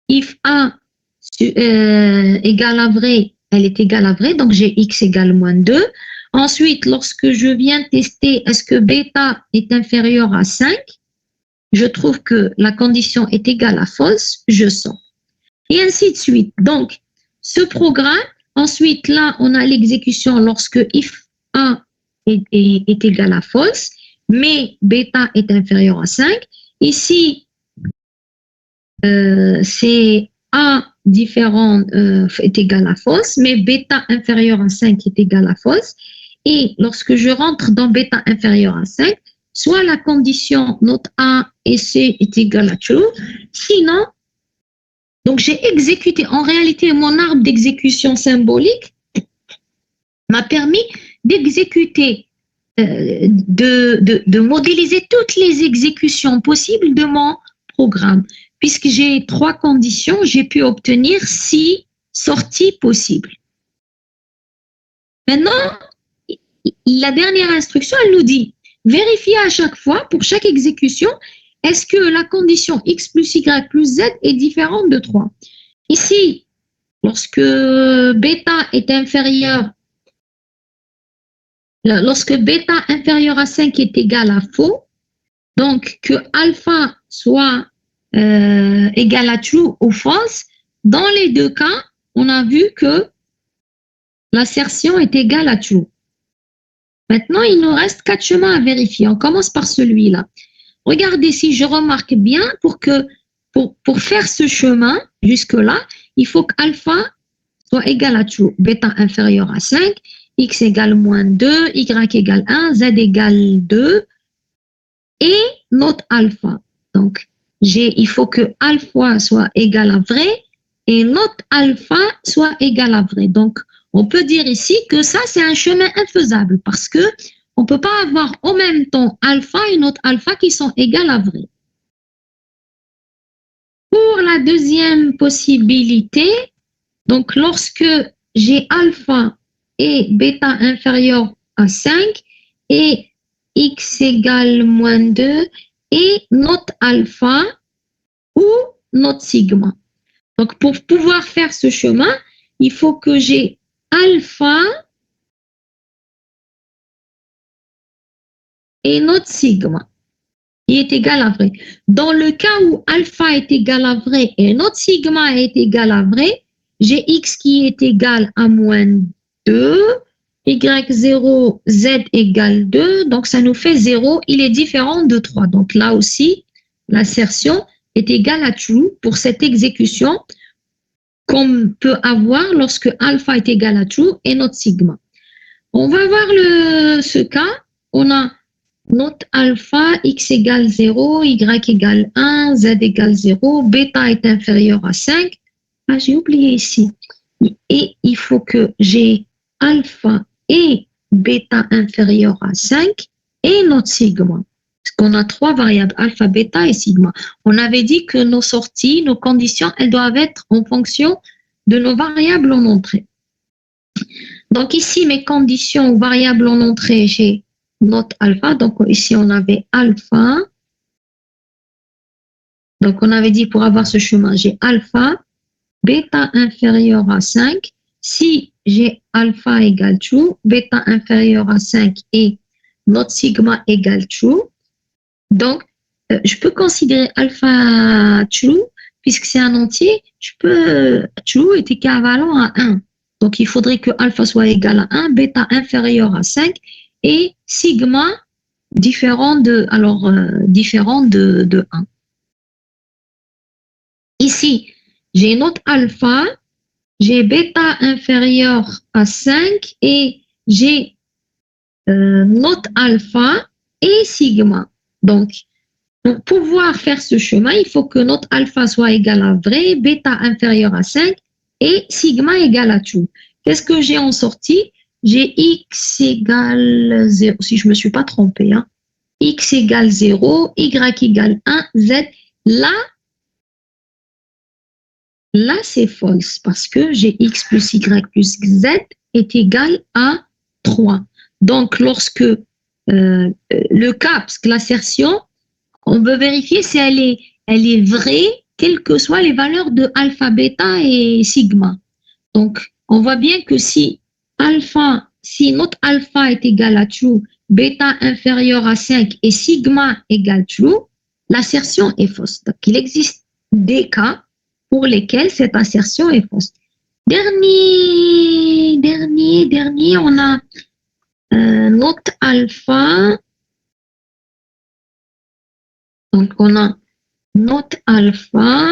if A égale à vrai, elle est égale à vrai, donc j'ai x égale moins 2. Ensuite, lorsque je viens tester est-ce que bêta est inférieur à 5, je trouve que la condition est égale à false, je sors. Et ainsi de suite. Donc, ce programme, ensuite, là, on a l'exécution lorsque if A est égal à false, mais bêta est inférieur à 5. Ici, c'est A différent est égal à false, mais bêta inférieur à 5 est égal à false. Et lorsque je rentre dans bêta inférieur à 5, soit la condition note A et C est égale à true, sinon, donc j'ai exécuté, en réalité, mon arbre d'exécution symbolique m'a permis d'exécuter, de modéliser toutes les exécutions possibles de mon programme. Puisque j'ai 3 conditions, j'ai pu obtenir 6 sorties possibles. Maintenant, la dernière instruction, elle nous dit, vérifiez à chaque fois, pour chaque exécution, est-ce que la condition x plus y plus z est différente de 3? Ici, lorsque bêta est inférieur, lorsque bêta inférieur à 5 est égal à faux, donc que alpha soit égal à true ou false, dans les deux cas, on a vu que l'assertion est égale à true. Maintenant, il nous reste 4 chemins à vérifier. On commence par celui-là. Regardez si je remarque bien, pour faire ce chemin jusque-là, il faut qu'alpha soit égal à true. Bêta inférieur à 5, x égale moins 2, y égale 1, z égale 2 et notre alpha. Donc, il faut que alpha soit égal à vrai et notre alpha soit égal à vrai. Donc, on peut dire ici que ça, c'est un chemin infaisable parce que on ne peut pas avoir en même temps alpha et notre alpha qui sont égales à vrai. Pour la deuxième possibilité, donc lorsque j'ai alpha et bêta inférieur à 5 et x égale moins 2 et notre alpha ou notre sigma. Donc, pour pouvoir faire ce chemin, il faut que j'ai alpha et notre sigma qui est égal à vrai. Dans le cas où alpha est égal à vrai et notre sigma est égal à vrai, j'ai x qui est égal à moins 2, y0, z égale 2, donc ça nous fait 0, il est différent de 3. Donc là aussi, l'assertion est égale à true pour cette exécution qu'on peut avoir lorsque alpha est égal à true et notre sigma. On va voir ce cas. On a notre alpha, x égale 0, y égale 1, z égale 0, bêta est inférieur à 5. Ah, j'ai oublié ici. Et il faut que j'ai alpha et bêta inférieur à 5 et notre sigma. Parce qu'on a 3 variables, alpha, bêta et sigma. On avait dit que nos sorties, nos conditions, elles doivent être en fonction de nos variables en entrée. Donc ici, mes conditions ou variables en entrée, j'ai notre alpha. Donc ici, on avait alpha. Donc on avait dit pour avoir ce chemin, j'ai alpha, bêta inférieur à 5, si j'ai alpha égale true, bêta inférieur à 5 et notre sigma égale true, donc je peux considérer alpha true, puisque c'est un entier, true est équivalent à 1. Donc il faudrait que alpha soit égal à 1, bêta inférieur à 5 et sigma différent de 1. Ici, j'ai notre alpha, j'ai bêta inférieur à 5 et j'ai notre alpha et sigma. Donc, pour pouvoir faire ce chemin, il faut que notre alpha soit égal à vrai, bêta inférieur à 5 et sigma égal à tout. Qu'est-ce que j'ai en sortie? J'ai x égale 0, si je ne me suis pas trompée, hein. X égale 0, y égale 1, z. Là, c'est false parce que j'ai x plus y plus z est égal à 3. Donc, lorsque le cas, parce que l'assertion, on veut vérifier si elle est vraie, quelles que soient les valeurs de alpha, bêta et sigma. Donc, on voit bien que si notre alpha est égal à true, bêta inférieur à 5 et sigma égale true, l'assertion est fausse. Donc, il existe des cas pour lesquels cette assertion est fausse. Dernier, on a notre alpha. Donc, on a notre alpha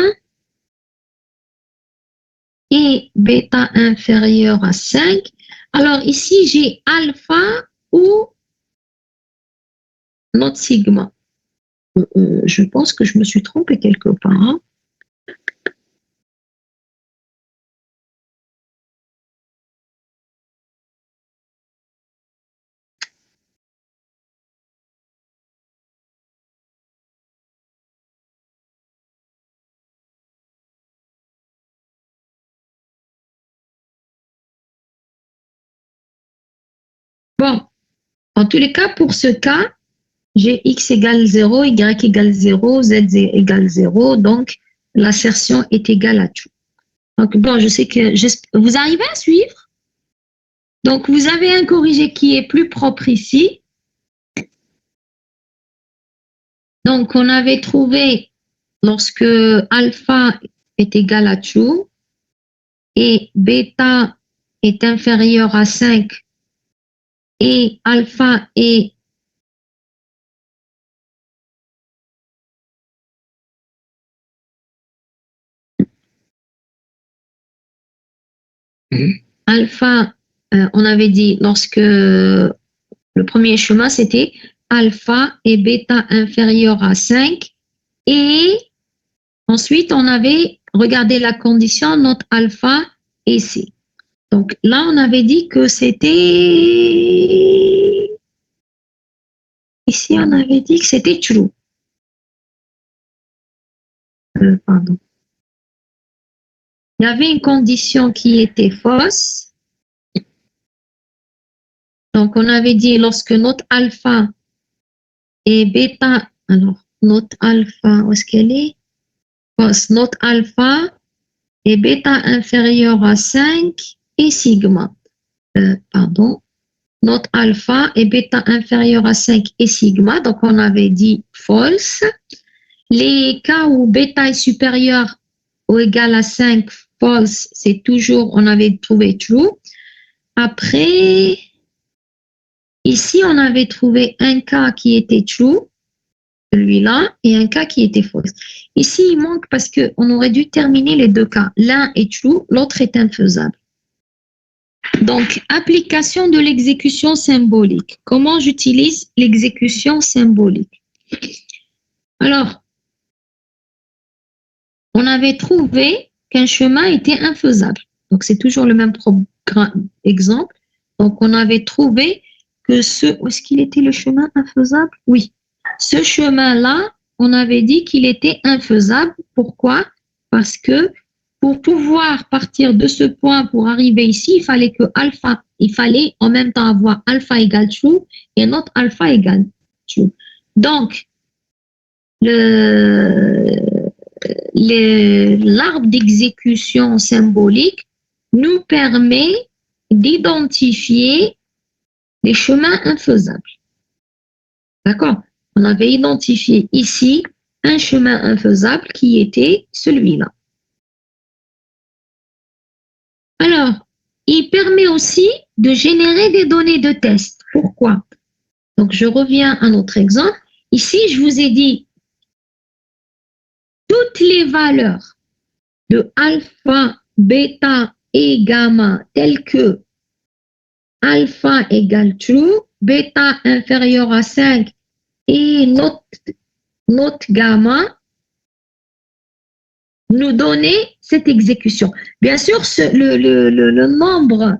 et bêta inférieur à 5. Alors, ici, j'ai alpha ou notre sigma. Je pense que je me suis trompée quelque part. Hein. Bon, en tous les cas, pour ce cas, j'ai x égale 0, y égale 0, z égale 0, donc l'assertion est égale à tout. Donc bon, je sais que vous arrivez à suivre. Donc vous avez un corrigé qui est plus propre ici. Donc on avait trouvé lorsque alpha est égal à true et bêta est inférieur à 5 et alpha est alpha, on avait dit lorsque le premier chemin c'était alpha et bêta inférieur à 5 et ensuite on avait regardé la condition notre alpha et c. Donc là on avait dit que c'était ici on avait dit que c'était true. Pardon. Il y avait une condition qui était fausse. Donc, on avait dit lorsque notre alpha et bêta, alors, notre alpha, où est-ce qu'elle est? Fausse. Notre alpha et bêta inférieur à 5 et sigma. Pardon. Notre alpha et bêta inférieur à 5 et sigma. Donc, on avait dit false. Les cas où bêta est supérieur ou égal à 5, false, c'est toujours, on avait trouvé true. Après, ici, on avait trouvé un cas qui était true, celui-là, et un cas qui était false. Ici, il manque parce qu'on aurait dû terminer les deux cas. L'un est true, l'autre est infaisable. Donc, application de l'exécution symbolique. Comment j'utilise l'exécution symbolique? Alors, on avait trouvé qu'un chemin était infaisable. Donc, c'est toujours le même exemple. Donc, on avait trouvé que où est-ce qu'il était le chemin infaisable? Oui. Ce chemin-là, on avait dit qu'il était infaisable. Pourquoi? Parce que pour pouvoir partir de ce point pour arriver ici, il fallait en même temps avoir alpha égale true et notre alpha égale true. Donc, l'arbre d'exécution symbolique nous permet d'identifier les chemins infaisables. D'accord? On avait identifié ici un chemin infaisable qui était celui-là. Alors, il permet aussi de générer des données de test. Pourquoi? Donc, je reviens à notre exemple. Ici, je vous ai dit toutes les valeurs de alpha, bêta et gamma telles que alpha égale true, bêta inférieur à 5 et not gamma nous donner cette exécution. Bien sûr, le nombre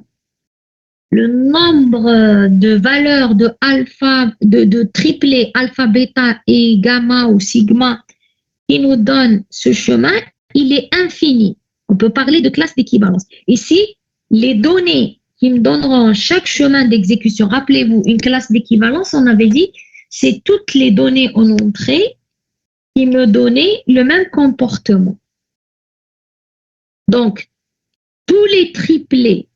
de valeurs de alpha, de triplé, alpha, bêta et gamma ou sigma qui nous donne ce chemin, il est infini. On peut parler de classe d'équivalence. Ici, les données qui me donneront chaque chemin d'exécution, rappelez-vous, une classe d'équivalence, on avait dit, c'est toutes les données en entrée qui me donnaient le même comportement. Donc, tous les triplés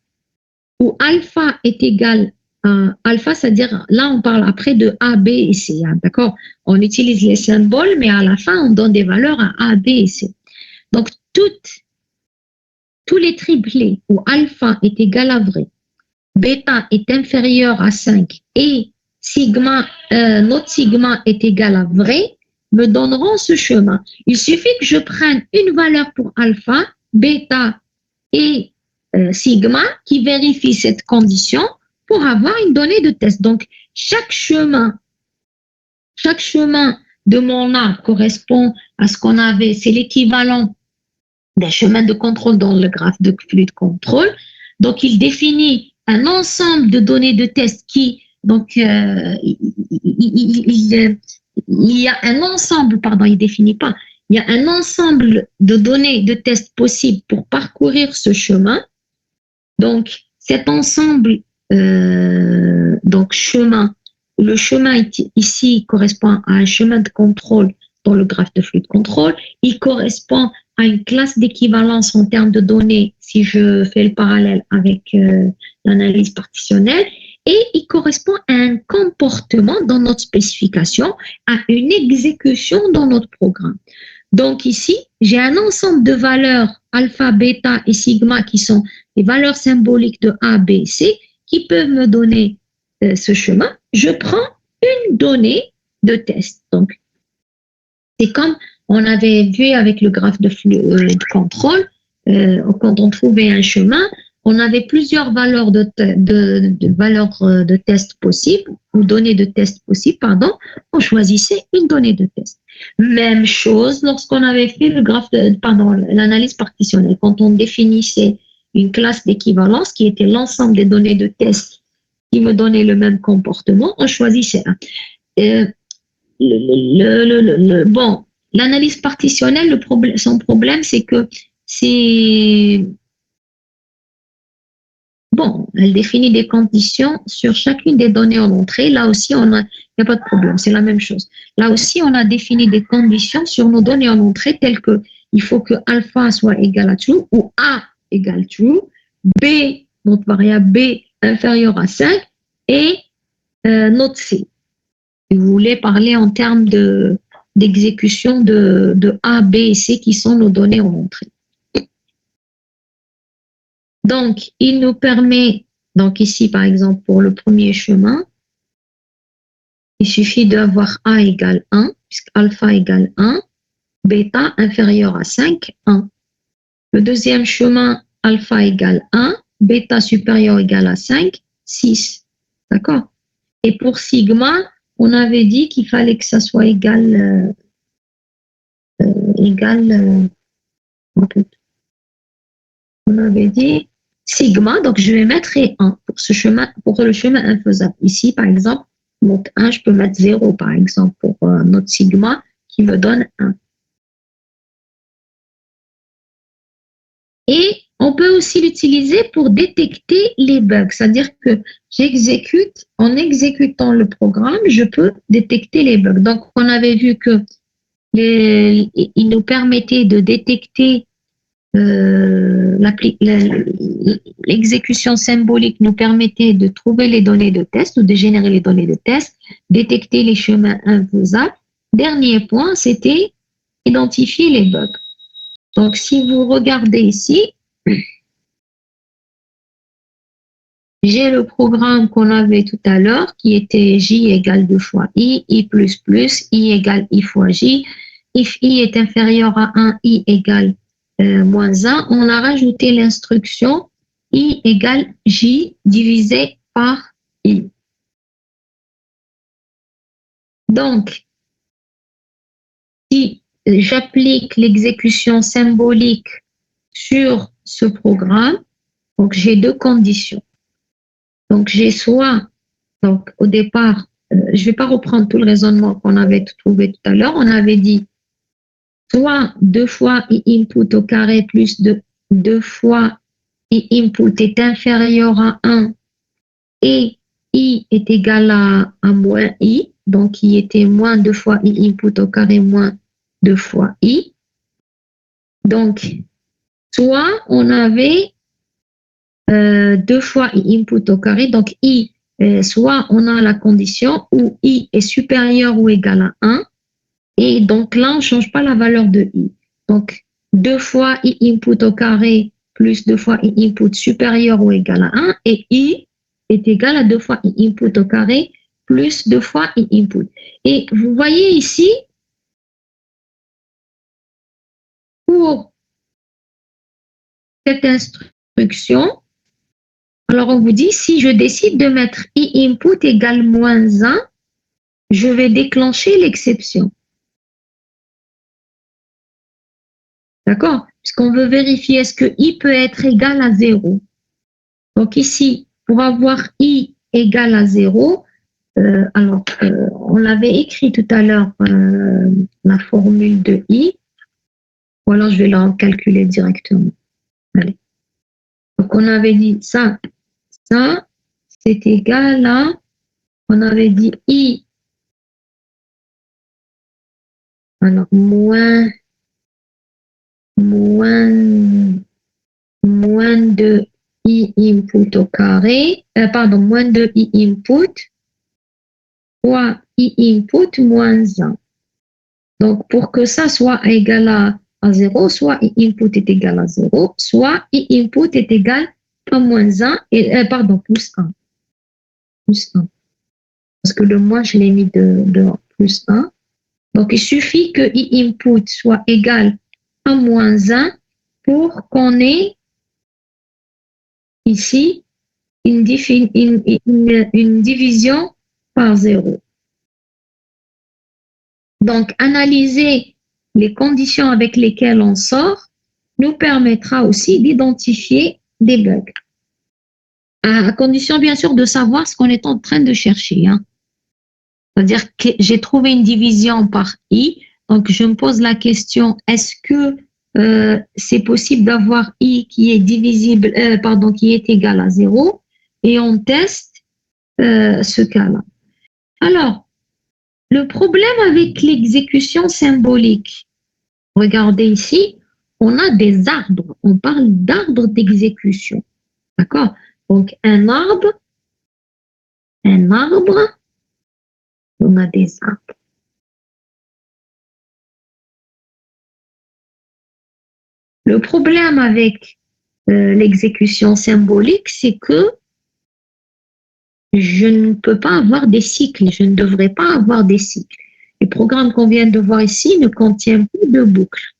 où alpha est égal à alpha, c'est-à-dire là on parle après de A, B et C, hein, d'accord? On utilise les symboles, mais à la fin on donne des valeurs à A, B et C. Donc, tous les triplés où alpha est égal à vrai, bêta est inférieur à 5 et sigma, notre sigma est égal à vrai, me donneront ce chemin. Il suffit que je prenne une valeur pour alpha, bêta et sigma qui vérifie cette condition pour avoir une donnée de test. Donc, chaque chemin de mon arbre correspond à ce qu'on avait, c'est l'équivalent d'un chemin de contrôle dans le graphe de flux de contrôle. Donc, il définit un ensemble de données de test qui, donc, il y a un ensemble, pardon, il définit pas, il y a un ensemble de données de tests possibles pour parcourir ce chemin. Donc, cet ensemble, donc chemin, le chemin ici correspond à un chemin de contrôle dans le graphe de flux de contrôle. Il correspond à une classe d'équivalence en termes de données, si je fais le parallèle avec l'analyse partitionnelle, et il correspond à un comportement dans notre spécification, à une exécution dans notre programme. Donc ici, j'ai un ensemble de valeurs alpha, bêta et sigma qui sont des valeurs symboliques de A, B, C qui peuvent me donner ce chemin. Je prends une donnée de test. Donc, c'est comme on avait vu avec le graphe de flux de contrôle, quand on trouvait un chemin, on avait plusieurs valeurs de test possibles, ou données de test possibles, pardon, on choisissait une donnée de test. Même chose lorsqu'on avait fait l'analyse partitionnelle. Quand on définissait une classe d'équivalence qui était l'ensemble des données de test qui me donnaient le même comportement, on choisissait un. Bon, l'analyse partitionnelle, son problème, c'est que bon, elle définit des conditions sur chacune des données en entrée. Là aussi, il n'y a pas de problème, c'est la même chose. Là aussi, on a défini des conditions sur nos données en entrée telles que il faut que alpha soit égal à true ou A égale true, B, notre variable B inférieure à 5 et notre C. Si vous voulez parler en termes d'exécution de A, B et C qui sont nos données en entrée. Donc, il nous permet, donc ici par exemple pour le premier chemin, il suffit d'avoir A égale 1, puisque alpha égale 1, bêta inférieur à 5, 1. Le deuxième chemin, alpha égale 1, bêta supérieur égale à 5, 6. D'accord? Et pour sigma, on avait dit qu'il fallait que ça soit égal, on avait dit sigma, donc je vais mettre 1 pour le chemin infaisable. Ici, par exemple, donc 1, je peux mettre 0, par exemple, pour notre sigma qui me donne 1. Et on peut aussi l'utiliser pour détecter les bugs, c'est-à-dire que en exécutant le programme, je peux détecter les bugs. Donc, on avait vu que il nous permettait de détecter l'exécution symbolique nous permettait de trouver les données de test ou de générer les données de test, détecter les chemins infaisables. Dernier point, c'était identifier les bugs. Donc, si vous regardez ici, j'ai le programme qu'on avait tout à l'heure qui était J égale 2 fois I plus plus, I égale I fois J. If I est inférieur à 1, I égale moins 1. On a rajouté l'instruction I égale J divisé par I. Donc, si j'applique l'exécution symbolique sur ce programme, donc j'ai deux conditions. Donc, j'ai soit, donc au départ, je ne vais pas reprendre tout le raisonnement qu'on avait trouvé tout à l'heure. On avait dit soit 2 fois I input au carré plus 2 fois I input est inférieur à 1 et I est égal à moins I. Donc, I était moins 2 fois I input au carré moins 2 fois I. Donc, soit on avait 2 fois I input au carré. Donc, I, soit on a la condition où I est supérieur ou égal à 1. Et donc là, on ne change pas la valeur de I. Donc, 2 fois I input au carré plus 2 fois I input supérieur ou égal à 1. Et I est égal à 2 fois I input au carré plus 2 fois I input. Et vous voyez ici, pour cette instruction, alors on vous dit, si je décide de mettre I input égale moins 1, je vais déclencher l'exception. D'accord? Puisqu'on veut vérifier est-ce que I peut être égal à 0. Donc ici, pour avoir I égal à 0, on l'avait écrit tout à l'heure, la formule de I, ou alors je vais la calculer directement. Allez. Donc on avait dit ça, c'est égal à, on avait dit I, alors moins de I input au carré, moins de I input fois I input moins 1. Donc, pour que ça soit égal à 0, soit I input est égal à 0, soit I input est égal à moins 1, plus 1. Plus 1. Parce que le moins, je l'ai mis de plus 1. Donc, il suffit que I input soit égal à moins 1 pour qu'on ait ici une division par 0. Donc, analyser les conditions avec lesquelles on sort nous permettra aussi d'identifier des bugs. À condition, bien sûr, de savoir ce qu'on est en train de chercher. C'est-à-dire que j'ai trouvé une division par I, donc je me pose la question, est-ce que c'est possible d'avoir I qui est divisible, qui est égal à 0, et on teste ce cas-là. Alors, le problème avec l'exécution symbolique, regardez ici, on a des arbres, on parle d'arbres d'exécution. D'accord? Donc, un arbre, on a des arbres. Le problème avec l'exécution symbolique, c'est que je ne peux pas avoir des cycles, je ne devrais pas avoir des cycles. Le programme qu'on vient de voir ici ne contient pas de boucles.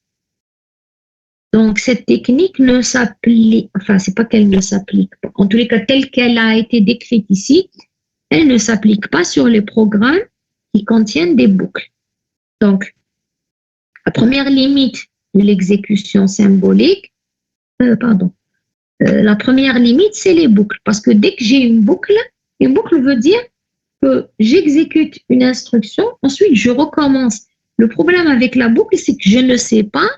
Donc, cette technique ne s'applique, c'est pas qu'elle ne s'applique pas. En tous les cas, telle qu'elle a été décrite ici, elle ne s'applique pas sur les programmes qui contiennent des boucles. Donc, la première limite de l'exécution symbolique, la première limite, c'est les boucles. Parce que dès que j'ai une boucle veut dire que j'exécute une instruction, ensuite je recommence. Le problème avec la boucle, c'est que je ne sais pas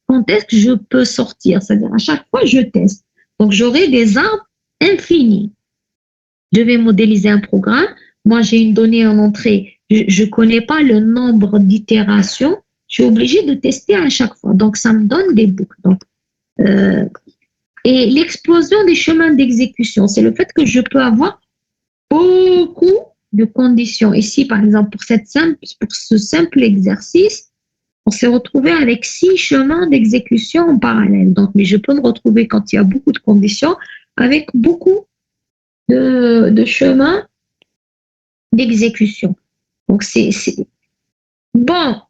quand est-ce que je peux sortir. C'est-à-dire à chaque fois, je teste. Donc, j'aurai des arbres infinis. Je vais modéliser un programme. Moi, j'ai une donnée en entrée. Je ne connais pas le nombre d'itérations je suis obligée de tester à chaque fois. Donc, ça me donne des boucles. Donc, et l'explosion des chemins d'exécution, c'est le fait que je peux avoir beaucoup de conditions. Ici, par exemple, pour ce simple exercice, on s'est retrouvé avec 6 chemins d'exécution en parallèle. Donc, mais je peux me retrouver quand il y a beaucoup de conditions avec beaucoup de chemins d'exécution. Donc, bon,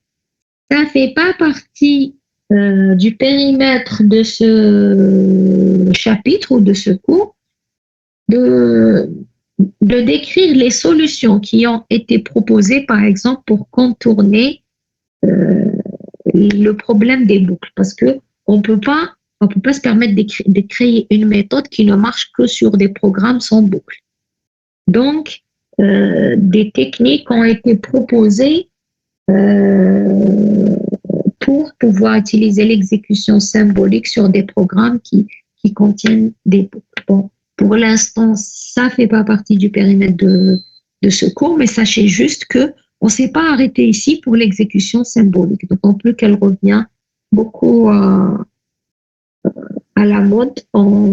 ça ne fait pas partie du périmètre de ce chapitre ou de ce cours de décrire les solutions qui ont été proposées, par exemple, pour contourner le problème des boucles, parce que on peut pas se permettre de créer une méthode qui ne marche que sur des programmes sans boucle. Donc, des techniques ont été proposées pour pouvoir utiliser l'exécution symbolique sur des programmes qui contiennent des boucles. Bon, pour l'instant, ça ne fait pas partie du périmètre de ce cours, mais sachez juste que on ne s'est pas arrêté ici pour l'exécution symbolique, d'autant plus qu'elle revient beaucoup à la mode dans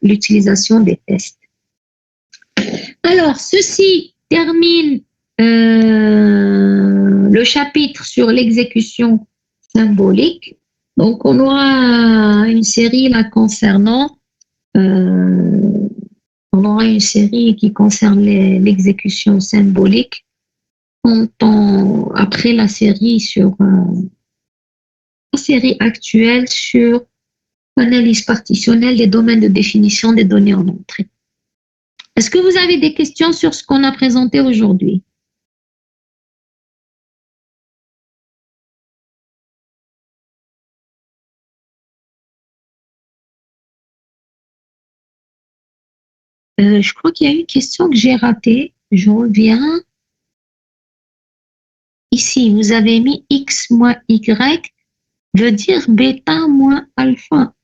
l'utilisation des tests. Alors, ceci termine le chapitre sur l'exécution symbolique. Donc, on aura une série là concernant on aura une série qui concerne l'exécution symbolique après la série la série actuelle sur l'analyse partitionnelle des domaines de définition des données en entrée. Est-ce que vous avez des questions sur ce qu'on a présenté aujourd'hui? Je crois qu'il y a une question que j'ai ratée. Je reviens. Ici, vous avez mis X moins Y veut dire bêta moins alpha.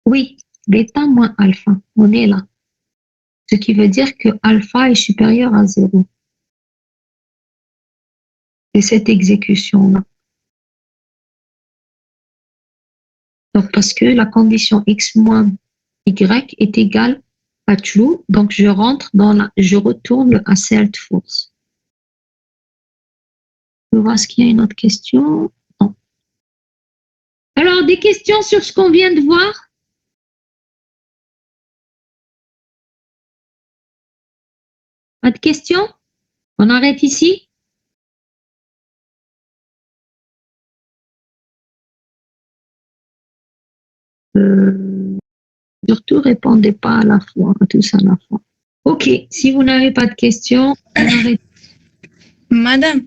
Oui, bêta moins alpha. On est là. Ce qui veut dire que alpha est supérieur à 0. C'est cette exécution-là. Donc, parce que la condition X moins Y est égale à true, donc je retourne à celt false. Je vois s'il y a une autre question. Non. Alors, des questions sur ce qu'on vient de voir? Pas de questions? On arrête ici? Surtout, répondez pas à la fois, à tous à la fois. Ok, si vous n'avez pas de questions, on arrête. Madame,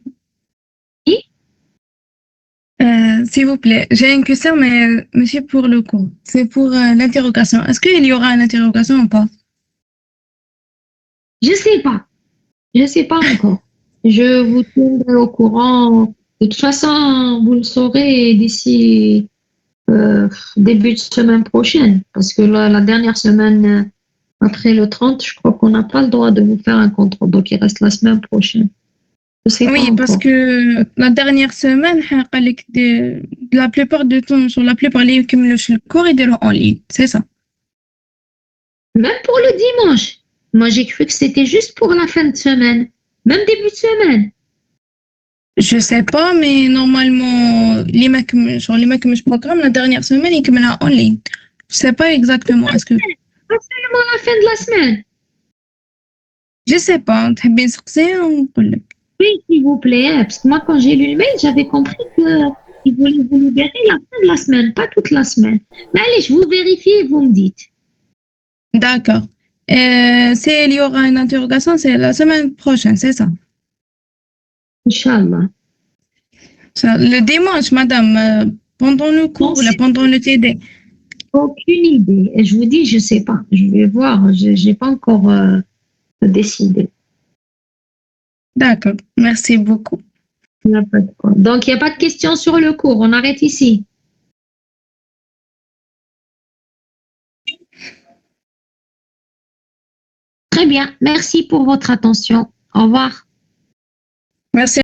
ici. s'il vous plaît, j'ai une question, mais monsieur pour le cours. C'est pour l'interrogation. Est-ce qu'il y aura une interrogation ou pas? Je sais pas. Je sais pas encore. Je vous tiendrai au courant. De toute façon, vous le saurez d'ici début de semaine prochaine. Parce que la dernière semaine, après le 30, je crois qu'on n'a pas le droit de vous faire un contrôle. Donc, il reste la semaine prochaine. Je sais pas Oui, parce encore. que la dernière semaine, la plupart du temps, sur la plupart des qui me le cours, ils étaient en ligne. C'est ça. Même pour le dimanche. Moi, j'ai cru que c'était juste pour la fin de semaine. Même début de semaine. Je sais pas, mais normalement, sur les mecs que je programme, la dernière semaine, ils me en ligne. Je sais pas exactement. Est-ce que, Pas seulement la fin de la semaine. je sais pas. تحبين نسقسي ونقول لك. Oui, s'il vous plaît. Parce que moi, quand j'ai lu le mail, j'avais compris qu'ils voulaient vous libérer la fin de la semaine, pas toute la semaine. Mais allez, je vous vérifie et vous me dites. D'accord. S'il y aura une interrogation, c'est la semaine prochaine, c'est ça. Inch'Allah. Le dimanche, madame, pendant le cours, Non, là, pendant le TD. aucune idée. Et je vous dis, je sais pas. Je vais voir. Je n'ai pas encore décidé. D'accord. Merci beaucoup. Il y a pas de quoi. Donc, il n'y a pas de questions sur le cours. On arrête ici. Très bien. Merci pour votre attention. Au revoir. Merci.